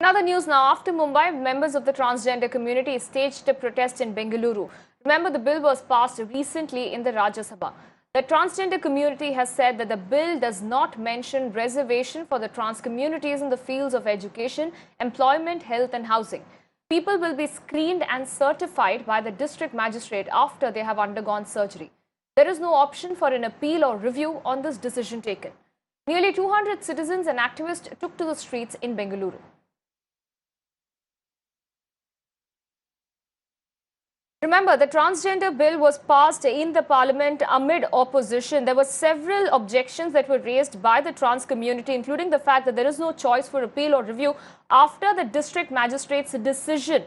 Another news now, after Mumbai, members of the transgender community staged a protest in Bengaluru. Remember, the bill was passed recently in the Rajya Sabha. The transgender community has said that the bill does not mention reservation for the trans communities in the fields of education, employment, health and housing. People will be screened and certified by the district magistrate after they have undergone surgery. There is no option for an appeal or review on this decision taken. Nearly 200 citizens and activists took to the streets in Bengaluru. Remember, the transgender bill was passed in the parliament amid opposition. There were several objections that were raised by the trans community, including the fact that there is no choice for appeal or review after the district magistrate's decision,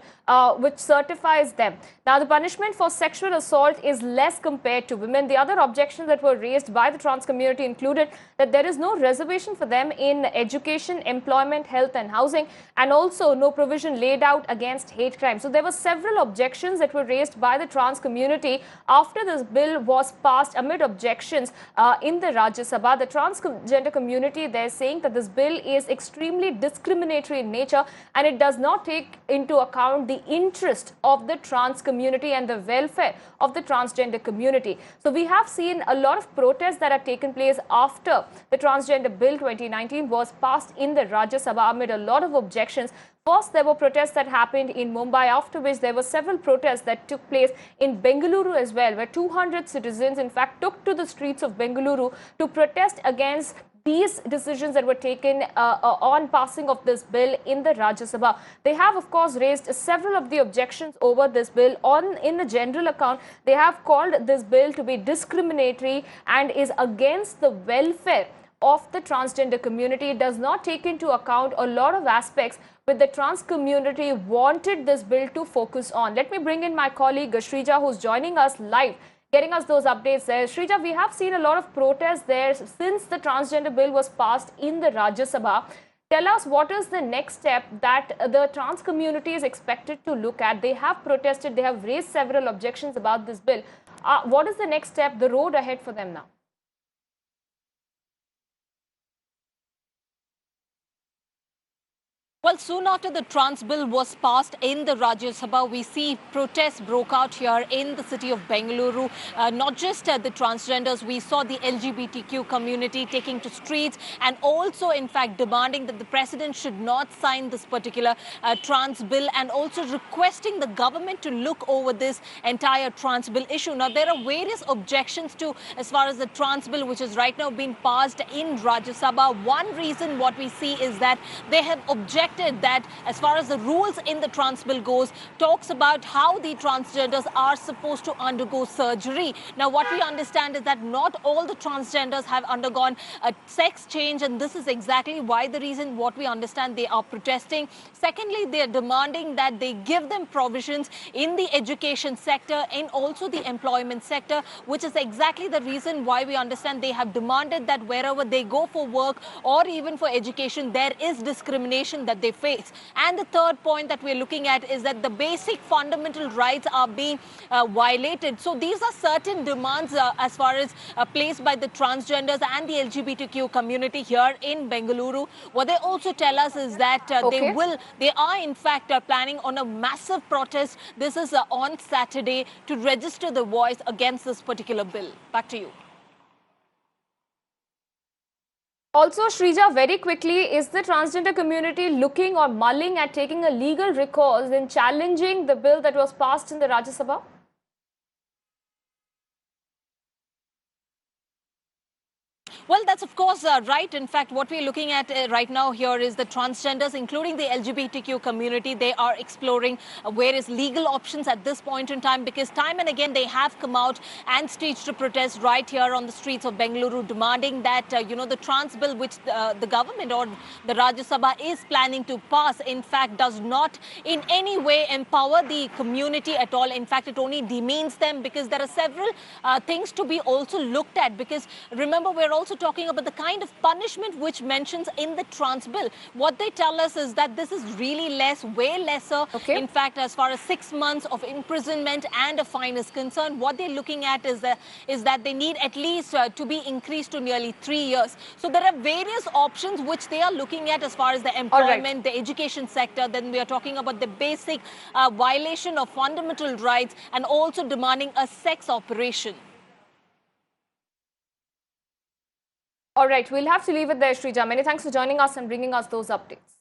which certifies them. Now, the punishment for sexual assault is less compared to women. The other objections that were raised by the trans community included that there is no reservation for them in education, employment, health and housing, and also no provision laid out against hate crime. So there were several objections that were raised by the trans community after this bill was passed amid objections in the Rajya Sabha. The transgender community, they're saying that this bill is extremely discriminatory in nature and it does not take into account the interest of the trans community and the welfare of the transgender community. So we have seen a lot of protests that have taken place after the Transgender Bill 2019 was passed in the Rajya Sabha amid a lot of objections. First, there were protests that happened in Mumbai, after which there were several protests that took place in Bengaluru as well, where 200 citizens, in fact, took to the streets of Bengaluru to protest against these decisions that were taken on passing of this bill in the Rajya Sabha. They have, of course, raised several of the objections over this bill. In the general account, they have called this bill to be discriminatory and is against the welfare of the transgender community. It does not take into account a lot of aspects which the trans community wanted this bill to focus on. Let me bring in my colleague Sreeja, who's joining us live, getting us those updates there. Sreeja, we have seen a lot of protests there since the transgender bill was passed in the Rajya Sabha. Tell us, what is the next step that the trans community is expected to look at? They have protested, they have raised several objections about this bill. What is the next step, the road ahead for them now? Well, soon after the trans bill was passed in the Rajya Sabha, we see protests broke out here in the city of Bengaluru. Not just the transgenders, we saw the LGBTQ community taking to streets and also, in fact, demanding that the president should not sign this particular trans bill and also requesting the government to look over this entire trans bill issue. Now, there are various objections to as far as the trans bill, which is right now being passed in Rajya Sabha. One reason what we see is that they have objected that as far as the rules in the trans bill goes, talks about how the transgenders are supposed to undergo surgery. Now, what we understand is that not all the transgenders have undergone a sex change, and this is exactly why the reason what we understand they are protesting. Secondly, they are demanding that they give them provisions in the education sector and also the employment sector, which is exactly the reason why we understand they have demanded that wherever they go for work or even for education, there is discrimination that they face. And the third point that we're looking at is that the basic fundamental rights are being violated. So these are certain demands as far as placed by the transgenders and the LGBTQ community here in Bengaluru. What they also tell us is that they are in fact planning on a massive protest. This is on Saturday to register the voice against this particular bill. Back to you. Also, Sreeja, very quickly, is the transgender community looking or mulling at taking a legal recourse in challenging the bill that was passed in the Rajya Sabha? Well, that's of course right. In fact, what we're looking at right now here is the transgenders, including the LGBTQ community. They are exploring various legal options at this point in time, because time and again they have come out and staged a protest right here on the streets of Bengaluru, demanding that, the trans bill which the government or the Rajya Sabha is planning to pass, in fact, does not in any way empower the community at all. In fact, it only demeans them, because there are several things to be also looked at. Because remember, we're also also talking about the kind of punishment which mentions in the Trans Bill. What they tell us is that this is really less, way lesser. Okay. In fact, as far as 6 months of imprisonment and a fine is concerned, what they're looking at is that they need at least to be increased to nearly 3 years. So there are various options which they are looking at as far as the employment, the education sector. Then we are talking about the basic violation of fundamental rights and also demanding a sex operation. All right, we'll have to leave it there, Sreeja. Many thanks for joining us and bringing us those updates.